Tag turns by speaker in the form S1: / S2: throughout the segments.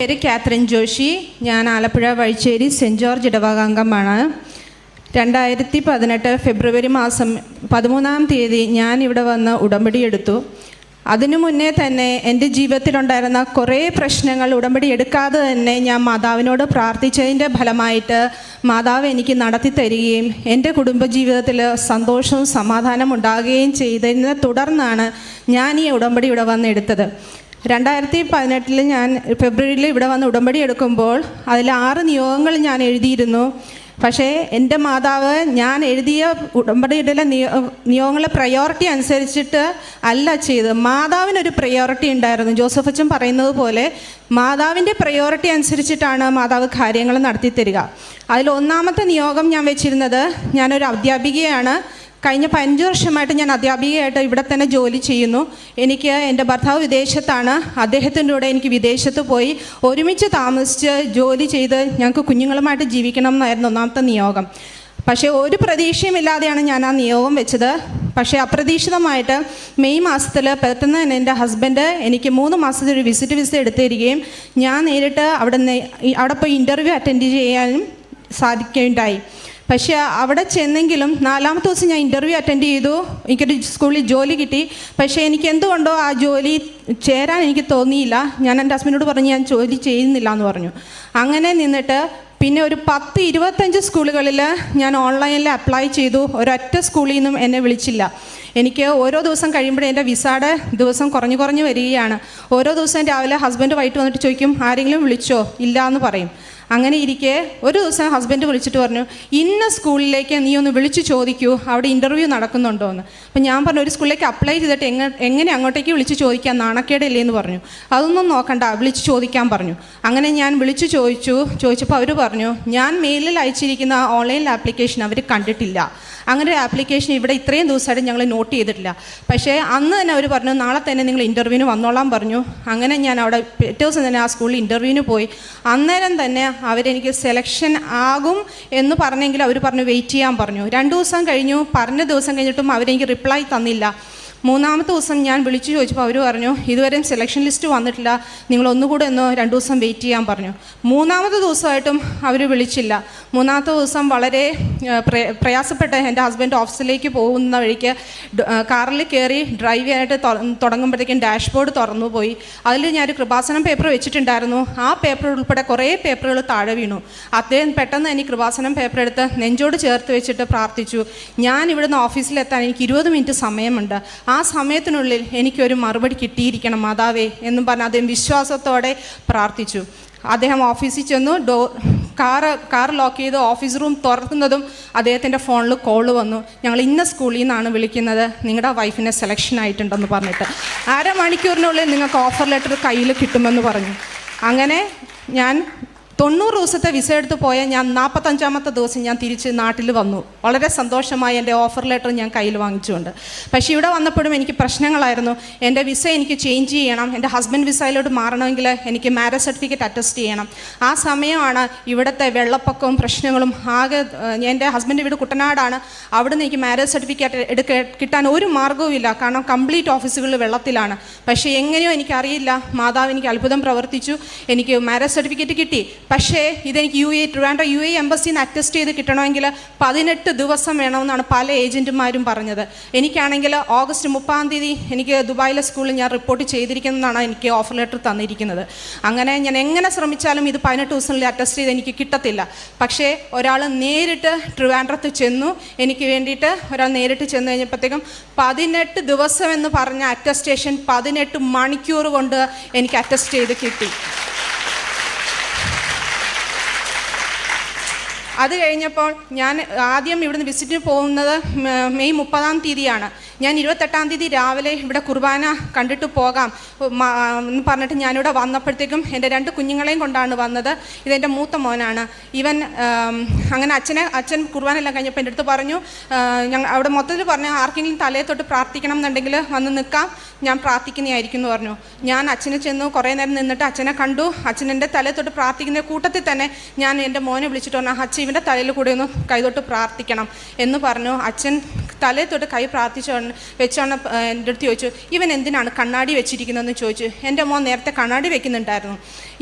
S1: പേര് കാത്രിൻ ജോഷി. ഞാൻ Alappuzha Vazhicherry cent George ഇടവകാംഗമാണ്. 2018 ഫെബ്രുവരി മാസം 13-ാം തീയതി ഞാൻ ഇവിടെ വന്ന് ഉടമ്പടി എടുത്തു. അതിനു മുന്നേ തന്നെ എൻ്റെ ജീവിതത്തിലുണ്ടായിരുന്ന കുറേ പ്രശ്നങ്ങൾ ഉടമ്പടി എടുക്കാതെ തന്നെ ഞാൻ മാതാവിനോട് പ്രാർത്ഥിച്ചതിൻ്റെ ഫലമായിട്ട് മാതാവ് എനിക്ക് നടത്തി തരികയും എൻ്റെ കുടുംബജീവിതത്തിൽ സന്തോഷവും സമാധാനം ഉണ്ടാകുകയും ചെയ്തതിനെ തുടർന്നാണ് ഞാൻ ഈ ഉടമ്പടി ഇവിടെ വന്ന് എടുത്തത്. 2018 ഞാൻ ഫെബ്രുവരിയിൽ ഇവിടെ വന്ന് ഉടമ്പടി എടുക്കുമ്പോൾ അതിൽ 6 നിയോഗങ്ങൾ ഞാൻ എഴുതിയിരുന്നു. പക്ഷേ എൻ്റെ മാതാവ് ഞാൻ എഴുതിയ ഉടമ്പടിയുടെ നിയോഗങ്ങളെ പ്രയോറിറ്റി അനുസരിച്ചിട്ട് അല്ല ചെയ്ത്. മാതാവിനൊരു പ്രയോറിറ്റി ഉണ്ടായിരുന്നു. ജോസഫ് അച്ഛൻ പറയുന്നത് പോലെ മാതാവിൻ്റെ പ്രയോറിറ്റി അനുസരിച്ചിട്ടാണ് മാതാവ് കാര്യങ്ങൾ നടത്തി തരിക. അതിൽ 1-ാമത്തെ നിയോഗം ഞാൻ വെച്ചിരുന്നത്, ഞാനൊരു അധ്യാപികയാണ്. കഴിഞ്ഞ 5 വർഷമായിട്ട് ഞാൻ അധ്യാപികയായിട്ട് ഇവിടെ തന്നെ ജോലി ചെയ്യുന്നു. എനിക്ക് എൻ്റെ ഭർത്താവ് വിദേശത്താണ്. അദ്ദേഹത്തിൻ്റെ കൂടെ എനിക്ക് വിദേശത്ത് പോയി ഒരുമിച്ച് താമസിച്ച് ജോലി ചെയ്ത് ഞങ്ങൾക്ക് കുഞ്ഞുങ്ങളുമായിട്ട് ജീവിക്കണം എന്നായിരുന്നു 1-ാമത്തെ നിയോഗം. പക്ഷേ ഒരു പ്രതീക്ഷയുമില്ലാതെയാണ് ഞാൻ ആ നിയോഗം വെച്ചത്. പക്ഷേ അപ്രതീക്ഷിതമായിട്ട് മെയ് മാസത്തിൽ പെട്ടെന്ന് തന്നെ എൻ്റെ ഹസ്ബൻഡ് എനിക്ക് 3 മാസത്തെ ഒരു വിസിറ്റ് വിസ എടുത്തു തരികയും ഞാൻ നേരിട്ട് അവിടെ പോയി ഇൻ്റർവ്യൂ അറ്റൻഡ് ചെയ്യാനും സാധിക്കുകയുണ്ടായി. പക്ഷേ അവിടെ ചെന്നെങ്കിലും 4-ാമത്തെ ദിവസം ഞാൻ ഇൻ്റർവ്യൂ അറ്റൻഡ് ചെയ്തു. എനിക്കൊരു സ്കൂളിൽ ജോലി കിട്ടി. പക്ഷേ എനിക്ക് എന്തുകൊണ്ടോ ആ ജോലി ചേരാൻ എനിക്ക് തോന്നിയില്ല. ഞാൻ എൻ്റെ ഹസ്ബൻഡിനോട് പറഞ്ഞു ഞാൻ ജോലി ചെയ്യുന്നില്ല എന്ന് പറഞ്ഞു. അങ്ങനെ നിന്നിട്ട് പിന്നെ ഒരു 10-25 സ്കൂളുകളിൽ ഞാൻ ഓൺലൈനിൽ അപ്ലൈ ചെയ്തു. ഒരൊറ്റ സ്കൂളിൽ നിന്നും എന്നെ വിളിച്ചില്ല. എനിക്ക് ഓരോ ദിവസം കഴിയുമ്പോഴേ എൻ്റെ വിസയുടെ ദിവസം കുറഞ്ഞു വരികയാണ്. ഓരോ ദിവസം രാവിലെ ഹസ്ബൻഡ് വൈകിട്ട് വന്നിട്ട് ചോദിക്കും ആരെങ്കിലും വിളിച്ചോ? ഇല്ല എന്ന് പറയും. അങ്ങനെ ഇരിക്കെ ഒരു ദിവസം ഹസ്ബൻഡ് വിളിച്ചിട്ട് പറഞ്ഞു, ഇന്ന സ്കൂളിലേക്ക് നീ ഒന്ന് വിളിച്ച് ചോദിക്കൂ, അവിടെ ഇൻ്റർവ്യൂ നടക്കുന്നുണ്ടോ എന്ന്. അപ്പം ഞാൻ പറഞ്ഞു, ഒരു സ്കൂളിലേക്ക് അപ്ലൈ ചെയ്തിട്ട് എങ്ങനെ അങ്ങോട്ടേക്ക് വിളിച്ച് ചോദിക്കാൻ, നാണക്കേടല്ലേ എന്ന് പറഞ്ഞു. അതൊന്നും നോക്കണ്ട, വിളിച്ച് ചോദിക്കാൻ പറഞ്ഞു. അങ്ങനെ ഞാൻ വിളിച്ച് ചോദിച്ചപ്പോൾ അവർ പറഞ്ഞു, ഞാൻ മെയിലിൽ അയച്ചിരിക്കുന്ന ഓൺലൈൻ ആപ്ലിക്കേഷൻ അവർ കണ്ടിട്ടില്ല. അങ്ങനെ ഒരു ആപ്ലിക്കേഷൻ ഇവിടെ ഇത്രയും ദിവസമായിട്ട് ഞങ്ങൾ നോട്ട് ചെയ്തിട്ടില്ല. പക്ഷേ അന്ന് തന്നെ അവർ പറഞ്ഞു, നാളെ തന്നെ നിങ്ങൾ ഇൻ്റർവ്യൂവിന് വന്നോളാൻ പറഞ്ഞു. അങ്ങനെ ഞാൻ അവിടെ പിറ്റേ ദിവസം തന്നെ ആ സ്കൂളിൽ ഇൻ്റർവ്യൂവിന് പോയി. അന്നേരം തന്നെ അവരെനിക്ക് സെലക്ഷൻ ആകും എന്ന് പറഞ്ഞെങ്കിൽ അവർ പറഞ്ഞു വെയിറ്റ് ചെയ്യാൻ പറഞ്ഞു. 2 ദിവസം കഴിഞ്ഞു. പറഞ്ഞ ദിവസം കഴിഞ്ഞിട്ടും അവരെനിക്ക് റിപ്ലൈ തന്നില്ല. 3-ാമത്തെ ദിവസം ഞാൻ വിളിച്ചു ചോദിച്ചപ്പോൾ അവർ പറഞ്ഞു, ഇതുവരെയും സെലക്ഷൻ ലിസ്റ്റ് വന്നിട്ടില്ല, നിങ്ങൾ ഒന്നുകൂടെ 2 ദിവസം വെയിറ്റ് ചെയ്യാൻ പറഞ്ഞു. 3-ാമത്തെ ദിവസമായിട്ടും അവർ വിളിച്ചില്ല. 3-ാമത്തെ ദിവസം വളരെ പ്രയാസപ്പെട്ട് എൻ്റെ ഹസ്ബൻഡ് ഓഫീസിലേക്ക് പോകുന്ന വഴിക്ക് കാറിൽ കയറി ഡ്രൈവ് ചെയ്യാനായിട്ട് തുടങ്ങുമ്പോഴത്തേക്കും ഡാഷ്ബോർഡ് തുറന്നു പോയി. അതിൽ ഞാനൊരു കൃപാസനം പേപ്പർ വെച്ചിട്ടുണ്ടായിരുന്നു. ആ പേപ്പർ ഉൾപ്പെടെ കുറേ പേപ്പറുകൾ താഴെ വീണു. അദ്ദേഹം പെട്ടെന്ന് എനിക്ക് കൃപാസനം പേപ്പർ എടുത്ത് നെഞ്ചോട് ചേർത്ത് വെച്ചിട്ട് പ്രാർത്ഥിച്ചു, ഞാൻ ഇവിടുന്ന് ഓഫീസിലെത്താൻ എനിക്ക് 20 മിനിറ്റ് സമയമുണ്ട്, ആ സമയത്തിനുള്ളിൽ എനിക്കൊരു മറുപടി കിട്ടിയിരിക്കണം മാതാവേ എന്നും പറഞ്ഞ് അദ്ദേഹം വിശ്വാസത്തോടെ പ്രാർത്ഥിച്ചു. അദ്ദേഹം ഓഫീസിൽ ചെന്നു. കാർ ലോക്ക് ചെയ്ത് ഓഫീസ് റൂം തുറക്കുന്നതും അദ്ദേഹത്തിൻ്റെ ഫോണിൽ കോള് വന്നു, ഞങ്ങൾ ഇന്ന സ്കൂളിൽ നിന്നാണ് വിളിക്കുന്നത്, നിങ്ങളുടെ വൈഫിനെ സെലക്ഷൻ ആയിട്ടുണ്ടെന്ന് പറഞ്ഞിട്ട് 1/2 മണിക്കൂറിനുള്ളിൽ നിങ്ങൾക്ക് ഓഫർ ലെറ്റർ കയ്യിൽ കിട്ടുമെന്ന് പറഞ്ഞു. അങ്ങനെ ഞാൻ 90 ദിവസത്തെ വിസ എടുത്ത് പോയ ഞാൻ 45-ാമത്തെ ദിവസം ഞാൻ തിരിച്ച് നാട്ടിൽ വന്നു. വളരെ സന്തോഷമായി എൻ്റെ ഓഫർ ലെറ്റർ ഞാൻ കയ്യിൽ വാങ്ങിച്ചുകൊണ്ട്. പക്ഷേ ഇവിടെ വന്നപ്പോഴും എനിക്ക് പ്രശ്നങ്ങളായിരുന്നു. എൻ്റെ വിസ എനിക്ക് ചേഞ്ച് ചെയ്യണം. എൻ്റെ ഹസ്ബൻഡ് വിസയിലോട്ട് മാറണമെങ്കിൽ എനിക്ക് മാരേജ് സർട്ടിഫിക്കറ്റ് അറ്റസ്റ്റ് ചെയ്യണം. ആ സമയമാണ് ഇവിടുത്തെ വെള്ളപ്പൊക്കവും പ്രശ്നങ്ങളും. ആകെ എൻ്റെ ഹസ്ബൻഡ് വീട് കുട്ടനാടാണ്. അവിടുന്ന് എനിക്ക് മാരേജ് സർട്ടിഫിക്കറ്റ് കിട്ടാൻ ഒരു മാർഗ്ഗവും ഇല്ല. കാരണം കംപ്ലീറ്റ് ഓഫീസുകളിൽ വെള്ളത്തിലാണ്. പക്ഷേ എങ്ങനെയോ എനിക്കറിയില്ല, മാതാവ് എനിക്ക് അത്ഭുതം പ്രവർത്തിച്ചു. എനിക്ക് മാരേജ് സർട്ടിഫിക്കറ്റ് കിട്ടി. പക്ഷേ ഇതെനിക്ക് ട്രിവാൻഡ്രം UAE എംബസിയിൽ നിന്ന് അറ്റസ്റ്റ് ചെയ്ത് കിട്ടണമെങ്കിൽ 18 ദിവസം വേണമെന്നാണ് പല ഏജൻറ്റുമാരും പറഞ്ഞത്. എനിക്കാണെങ്കിൽ ഓഗസ്റ്റ് 30-ാം തീയതി എനിക്ക് ദുബായിലെ സ്കൂളിൽ ഞാൻ റിപ്പോർട്ട് ചെയ്തിരിക്കുന്നതാണ് എനിക്ക് ഓഫർ ലെറ്റർ തന്നിരിക്കുന്നത്. അങ്ങനെ ഞാൻ എങ്ങനെ ശ്രമിച്ചാലും ഇത് 18 ദിവസങ്ങളിൽ അറ്റസ്റ്റ് ചെയ്ത് എനിക്ക് കിട്ടത്തില്ല. പക്ഷേ ഒരാൾ നേരിട്ട് ട്രിവാൻഡ്രത്ത് ചെന്നു. എനിക്ക് വേണ്ടിയിട്ട് ഒരാൾ നേരിട്ട് ചെന്ന് കഴിഞ്ഞപ്പോഴത്തേക്കും 18 ദിവസം എന്ന് പറഞ്ഞ അറ്റസ്റ്റേഷൻ 18 മണിക്കൂർ കൊണ്ട് എനിക്ക് അറ്റസ്റ്റ് ചെയ്ത് കിട്ടി. അത് കഴിഞ്ഞപ്പോൾ ഞാൻ ആദ്യം ഇവിടുന്ന് വിസിറ്റിന് പോകുന്നത് മെയ് 30-ാം തീയതിയാണ്. ഞാൻ 28-ാം തീയതി രാവിലെ ഇവിടെ കുർബാന കണ്ടിട്ട് പോകാം എന്ന് പറഞ്ഞിട്ട് ഞാനിവിടെ വന്നപ്പോഴത്തേക്കും എൻ്റെ 2 കുഞ്ഞുങ്ങളെയും കൊണ്ടാണ് വന്നത്. ഇതെൻ്റെ മൂത്ത മോനാണ്. ഇവൻ അങ്ങനെ അച്ഛൻ കുർബാന എല്ലാം കഴിഞ്ഞപ്പോൾ എൻ്റെ അടുത്ത് പറഞ്ഞു, ഞങ്ങൾ അവിടെ മൊത്തത്തിൽ പറഞ്ഞു, ആർക്കെങ്കിലും തലയെ തൊട്ട് പ്രാർത്ഥിക്കണം എന്നുണ്ടെങ്കിൽ വന്ന് നിൽക്കാം, ഞാൻ പ്രാർത്ഥിക്കുന്നതായിരിക്കും എന്ന് പറഞ്ഞു. ഞാൻ അച്ഛനെ ചെന്നു. കുറേ നേരം നിന്നിട്ട് അച്ഛനെ കണ്ടു. അച്ഛൻ എൻ്റെ തലയെ തൊട്ട് പ്രാർത്ഥിക്കുന്ന കൂട്ടത്തിൽ തന്നെ ഞാൻ എൻ്റെ മോനെ വിളിച്ചിട്ട് പറഞ്ഞു, അച്ഛൻ ഇവൻ്റെ തലയിൽ കൂടെ ഒന്ന് കൈതൊട്ട് പ്രാർത്ഥിക്കണം എന്ന് പറഞ്ഞു. അച്ഛൻ തലേ തൊട്ട് കൈ വെച്ചോണ്ട് എൻ്റെ അടുത്ത് ചോദിച്ചു, ഇവൻ എന്തിനാണ് കണ്ണാടി വെച്ചിരിക്കുന്നതെന്ന് ചോദിച്ചു. എൻ്റെ മോൻ നേരത്തെ കണ്ണാടി വെക്കുന്നുണ്ടായിരുന്നു.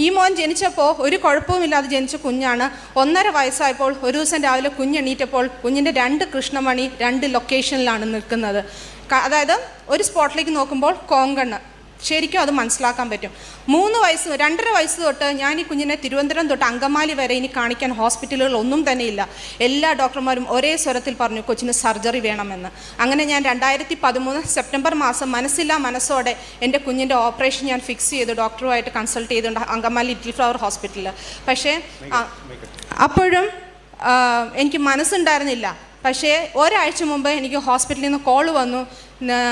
S1: ഈ മോൻ ജനിച്ചപ്പോൾ ഒരു കുഴപ്പവുമില്ലാതെ ജനിച്ച കുഞ്ഞാണ്. 1.5 വയസ്സായപ്പോൾ ഒരു ദിവസം രാവിലെ കുഞ്ഞെണീറ്റപ്പോൾ കുഞ്ഞിൻ്റെ 2 കൃഷ്ണമണി 2 ലൊക്കേഷനിലാണ് നിൽക്കുന്നത്. അതായത് ഒരു സ്പോട്ടിലേക്ക് നോക്കുമ്പോൾ കോങ്കണ്ണ്, ശരിക്കും അത് മനസ്സിലാക്കാൻ പറ്റും. 2.5 വയസ്സ് തൊട്ട് ഞാൻ ഈ കുഞ്ഞിനെ തിരുവനന്തപുരം തൊട്ട് അങ്കമാലി വരെ ഇനി കാണിക്കാൻ ഹോസ്പിറ്റലുകൾ ഒന്നും തന്നെ ഇല്ല. എല്ലാ ഡോക്ടർമാരും ഒരേ സ്വരത്തിൽ പറഞ്ഞു കൊച്ചിന് സർജറി വേണമെന്ന്. അങ്ങനെ ഞാൻ 2013 സെപ്റ്റംബർ മാസം മനസ്സില്ലാ മനസ്സോടെ എൻ്റെ കുഞ്ഞിൻ്റെ ഓപ്പറേഷൻ ഞാൻ ഫിക്സ് ചെയ്തു, ഡോക്ടറുമായിട്ട് കൺസൾട്ട് ചെയ്തുകൊണ്ട് അങ്കമാലി ലിറ്റിൽ ഫ്ലവർ ഹോസ്പിറ്റലിൽ. പക്ഷേ അപ്പോഴും എനിക്ക് മനസ്സുണ്ടായിരുന്നില്ല. പക്ഷേ ഒരാഴ്ച മുമ്പ് എനിക്ക് ഹോസ്പിറ്റലിൽ നിന്ന് കോൾ വന്നു,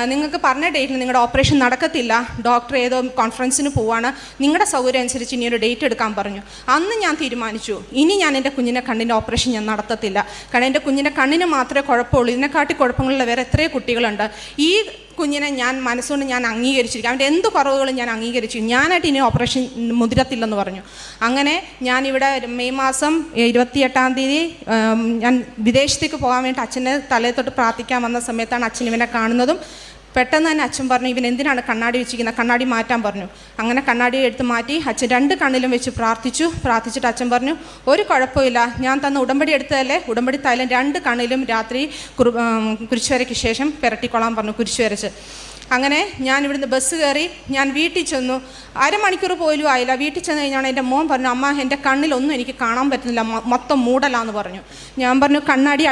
S1: നിങ്ങൾക്ക് പറഞ്ഞ ഡേറ്റിൽ നിങ്ങളുടെ ഓപ്പറേഷൻ നടക്കത്തില്ല, ഡോക്ടർ ഏതോ കോൺഫറൻസിന് പോവാണ്, നിങ്ങളുടെ സൗകര്യം അനുസരിച്ച് ഇനി ഒരു ഡേറ്റ് എടുക്കാൻ പറഞ്ഞു. അന്ന് ഞാൻ തീരുമാനിച്ചു, ഇനി ഞാൻ എൻ്റെ കുഞ്ഞിൻ്റെ കണ്ണിൻ്റെ ഓപ്പറേഷൻ ഞാൻ നടത്തത്തില്ല. കാരണം എൻ്റെ കുഞ്ഞിൻ്റെ കണ്ണിന് മാത്രമേ കുഴപ്പമുള്ളൂ, ഇതിനെക്കാട്ടി കുഴപ്പങ്ങളുള്ള വേറെ എത്രയോ കുട്ടികളുണ്ട്. ഈ കുഞ്ഞിനെ ഞാൻ മനസ്സുകൊണ്ട് ഞാൻ അംഗീകരിച്ചിരിക്കും, അവൻ്റെ എന്ത് കുറവുകളും ഞാൻ അംഗീകരിച്ചു, ഞാനായിട്ട് ഇനി ഓപ്പറേഷൻ മുതിരത്തില്ലെന്ന് പറഞ്ഞു. അങ്ങനെ ഞാനിവിടെ മെയ് മാസം 28-ാം തീയതി ഞാൻ വിദേശത്തേക്ക് പോകാൻ വേണ്ടി അച്ഛനെ തലേ തൊട്ട് പ്രാർത്ഥിക്കാൻ വന്ന സമയത്താണ് അച്ഛൻ ഇവനെ കാണുന്നതും. പെട്ടെന്ന് തന്നെ അച്ഛൻ പറഞ്ഞു, ഇവൻ എന്തിനാണ് കണ്ണാടി വെച്ചിരിക്കുന്നത്, കണ്ണാടി മാറ്റാൻ പറഞ്ഞു. അങ്ങനെ കണ്ണാടി എടുത്ത് മാറ്റി അച്ഛൻ 2 കണ്ണിലും വെച്ച് പ്രാർത്ഥിച്ചിട്ട് അച്ഛൻ പറഞ്ഞു, ഒരു കുഴപ്പമില്ല, ഞാൻ തന്ന ഉടമ്പടി എടുത്തതല്ലേ, ഉടമ്പടി തൈലം 2 കണ്ണിലും രാത്രി കുരിശുവരയ്ക്ക് ശേഷം പുരട്ടിക്കൊള്ളാൻ പറഞ്ഞു, കുരിശു വരച്ച്. അങ്ങനെ ഞാൻ ഇവിടുന്ന് ബസ് കയറി ഞാൻ വീട്ടിൽ ചെന്നു. 1/2 മണിക്കൂർ പോലും ആയില്ല. വീട്ടിൽ ചെന്ന് കഴിഞ്ഞാണ് എൻ്റെ മോൻ പറഞ്ഞു, അമ്മ എൻ്റെ കണ്ണിലൊന്നും എനിക്ക് കാണാൻ പറ്റുന്നില്ല, മൊത്തം മൂടലാന്ന് പറഞ്ഞു. ഞാൻ പറഞ്ഞു കണ്ണാടി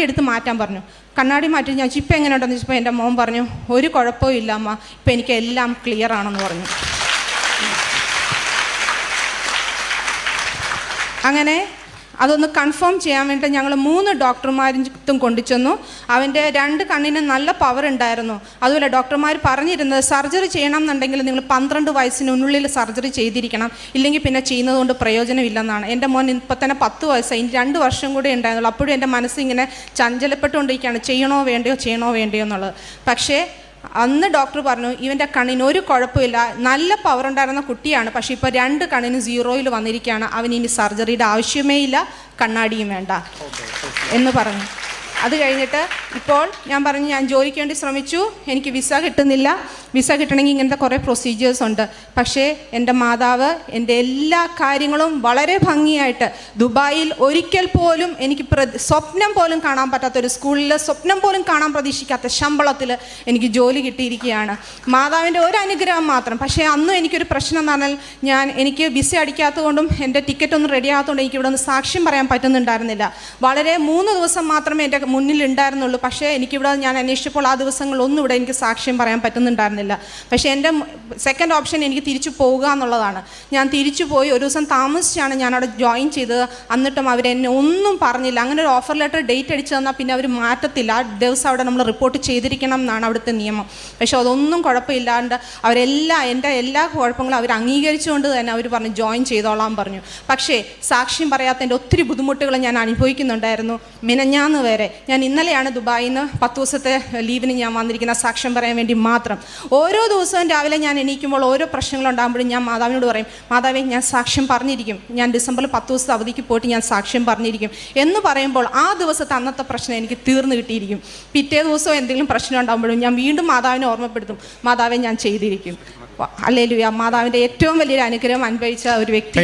S1: എടുത്ത് മാറ്റാൻ പറഞ്ഞു. കണ്ണാടി മാറ്റി ഞാൻ ഇപ്പം എങ്ങനെ ഉണ്ടെന്ന് ചോദിച്ചപ്പോൾ എൻ്റെ മോൻ പറഞ്ഞു, ഒരു കുഴപ്പവും ഇല്ല അമ്മ, ഇപ്പം എനിക്ക് എല്ലാം ക്ലിയർ ആണെന്ന് പറഞ്ഞു. അങ്ങനെ അതൊന്ന് കൺഫേം ചെയ്യാൻ വേണ്ടി ഞങ്ങൾ 3 ഡോക്ടർമാരും കൊണ്ടുചെന്നു. അവൻ്റെ 2 കണ്ണിന് നല്ല പവർ ഉണ്ടായിരുന്നു. അതുപോലെ ഡോക്ടർമാർ പറഞ്ഞിരുന്നത് സർജറി ചെയ്യണം എന്നുണ്ടെങ്കിൽ നിങ്ങൾ 12 വയസ്സിനുള്ളിൽ സർജറി ചെയ്തിരിക്കണം, ഇല്ലെങ്കിൽ പിന്നെ ചെയ്യുന്നതുകൊണ്ട് പ്രയോജനമില്ലെന്നാണ്. എൻ്റെ മോൻ ഇപ്പം തന്നെ 10 വയസ്സായി, ഇനി 2 വർഷം കൂടെ ഉണ്ടായിരുന്നുള്ളൂ. അപ്പോഴും എൻ്റെ മനസ്സിങ്ങനെ ചഞ്ചലപ്പെട്ടുകൊണ്ടിരിക്കുകയാണ്, ചെയ്യണോ വേണ്ടയോ എന്നുള്ളത്. പക്ഷേ അന്ന് ഡോക്ടർ പറഞ്ഞു, ഇവൻ്റെ കണ്ണിന് ഒരു കുഴപ്പമില്ല, നല്ല പവർ ഉണ്ടായിരുന്ന കുട്ടിയാണ്, പക്ഷേ ഇപ്പോൾ 2 കണ്ണിന് 0-യിൽ വന്നിരിക്കുകയാണ്, അവന് ഇനി സർജറിയുടെ ആവശ്യമേ ഇല്ല, കണ്ണാടിയും വേണ്ട എന്ന് പറഞ്ഞു. അത് കഴിഞ്ഞിട്ട് ഇപ്പോൾ ഞാൻ പറഞ്ഞു, ഞാൻ ജോലിക്ക് വേണ്ടി ശ്രമിച്ചു, എനിക്ക് വിസ കിട്ടുന്നില്ല. വിസ കിട്ടണമെങ്കിൽ ഇങ്ങനത്തെ കുറേ പ്രൊസീജിയേഴ്സ് ഉണ്ട്. പക്ഷേ എൻ്റെ മാതാവ് എൻ്റെ എല്ലാ കാര്യങ്ങളും വളരെ ഭംഗിയായിട്ട് ദുബായിൽ ഒരിക്കൽ പോലും എനിക്ക് സ്വപ്നം പോലും കാണാൻ പറ്റാത്തൊരു സ്കൂളിൽ സ്വപ്നം പോലും കാണാൻ പ്രതീക്ഷിക്കാത്ത ശമ്പളത്തിൽ എനിക്ക് ജോലി കിട്ടിയിരിക്കുകയാണ്. മാതാവിൻ്റെ ഒരു അനുഗ്രഹം മാത്രം. പക്ഷേ അന്നും എനിക്കൊരു പ്രശ്നം എന്ന് പറഞ്ഞാൽ എനിക്ക് വിസ അടിക്കാത്തതുകൊണ്ടും എൻ്റെ ടിക്കറ്റ് ഒന്നും റെഡി ആകാത്തതുകൊണ്ട് എനിക്ക് ഇവിടെ ഒന്ന് സാക്ഷ്യം പറയാൻ പറ്റുന്നുണ്ടായിരുന്നില്ല. വളരെ 3 ദിവസം മാത്രമേ എൻ്റെ മുന്നിൽ ഉണ്ടായിരുന്നുള്ളൂ. പക്ഷേ എനിക്കിവിടെ ഞാൻ അന്വേഷിച്ചപ്പോൾ ആ ദിവസങ്ങളൊന്നും ഇവിടെ എനിക്ക് സാക്ഷ്യം പറയാൻ പറ്റുന്നുണ്ടായിരുന്നില്ല. പക്ഷേ എൻ്റെ സെക്കൻഡ് ഓപ്ഷൻ എനിക്ക് തിരിച്ചു പോവുക എന്നുള്ളതാണ്. ഞാൻ തിരിച്ചു പോയി ഒരു ദിവസം താമസിച്ചാണ് ഞാൻ അവിടെ ജോയിൻ ചെയ്തത്. എന്നിട്ടും അവരെന്നെ ഒന്നും പറഞ്ഞില്ല. അങ്ങനെ ഒരു ഓഫർ ലെറ്റർ ഡേറ്റ് അടിച്ചു തന്നാൽ പിന്നെ അവർ മാറ്റത്തില്ല, ആ ദിവസം അവിടെ നമ്മൾ റിപ്പോർട്ട് ചെയ്തിരിക്കണം എന്നാണ് അവിടുത്തെ നിയമം. പക്ഷേ അതൊന്നും കുഴപ്പമില്ലാണ്ട് എൻ്റെ എല്ലാ കുഴപ്പങ്ങളും അവർ അംഗീകരിച്ചുകൊണ്ട് തന്നെ അവർ പറഞ്ഞു ജോയിൻ ചെയ്തോളാൻ പറഞ്ഞു. പക്ഷേ സാക്ഷ്യം പറയാത്തതിൻ്റെ ഒത്തിരി ബുദ്ധിമുട്ടുകൾ ഞാൻ അനുഭവിക്കുന്നുണ്ടായിരുന്നു. മിനഞ്ഞാന്ന് വരെ ഞാൻ ഇന്നലെയാണ് ദുബായിൽ നിന്ന് 10 ദിവസത്തെ ലീവിന് ഞാൻ വന്നിരിക്കുന്ന സാക്ഷ്യം പറയാൻ വേണ്ടി മാത്രം. ഓരോ ദിവസവും രാവിലെ ഞാൻ എണീക്കുമ്പോൾ ഓരോ പ്രശ്നങ്ങളുണ്ടാകുമ്പോഴും ഞാൻ മാതാവിനോട് പറയും, മാതാവേ ഞാൻ സാക്ഷ്യം പറഞ്ഞിരിക്കും, ഞാൻ ഡിസംബറിൽ 10 ദിവസത്തെ അവധിക്ക് പോയിട്ട് ഞാൻ സാക്ഷ്യം പറഞ്ഞിരിക്കും എന്ന് പറയുമ്പോൾ ആ ദിവസത്തെ അന്നത്തെ പ്രശ്നം എനിക്ക് തീർന്നു കിട്ടിയിരിക്കും. പിറ്റേ ദിവസം എന്തെങ്കിലും പ്രശ്നം ഉണ്ടാകുമ്പോഴും ഞാൻ വീണ്ടും മാതാവിനെ ഓർമ്മപ്പെടുത്തും, മാതാവെ ഞാൻ ചെയ്തിരിക്കും. ഹല്ലേലൂയ. മാതാവിൻ്റെ ഏറ്റവും വലിയൊരു അനുഗ്രഹം അനുഭവിച്ച ഒരു വ്യക്തി.